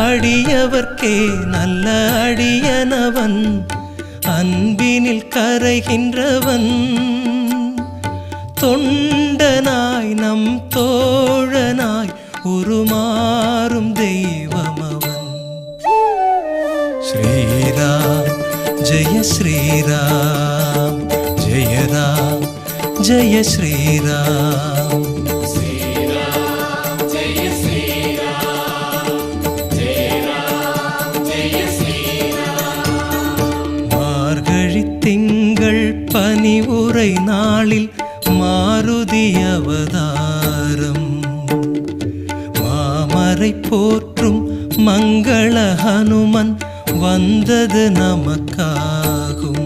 அடியவர்க்கே நல்ல அடியனவன் அன்பினில் கரைகின்றவன் தொண்டனாய் நம் தோழனாய் உருமாறும் தெய்வமவன். ஸ்ரீராம் ஜெய ஸ்ரீராம் ஜெய ராம் ஜெய ஸ்ரீராம். மார்கழி திங்கள் பனி உரை நாளில் மாருதி அவதாரம் மாமரை போற்றும் மங்கள ஹனுமன் வந்தது நமக்காகும்.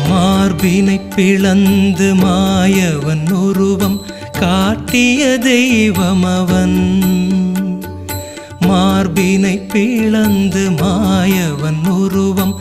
மார்பினை பிளந்து மாயவன் உருவம் காட்டிய தெய்வமவன். மார்பினை பிளந்து மாயவன் உருவம்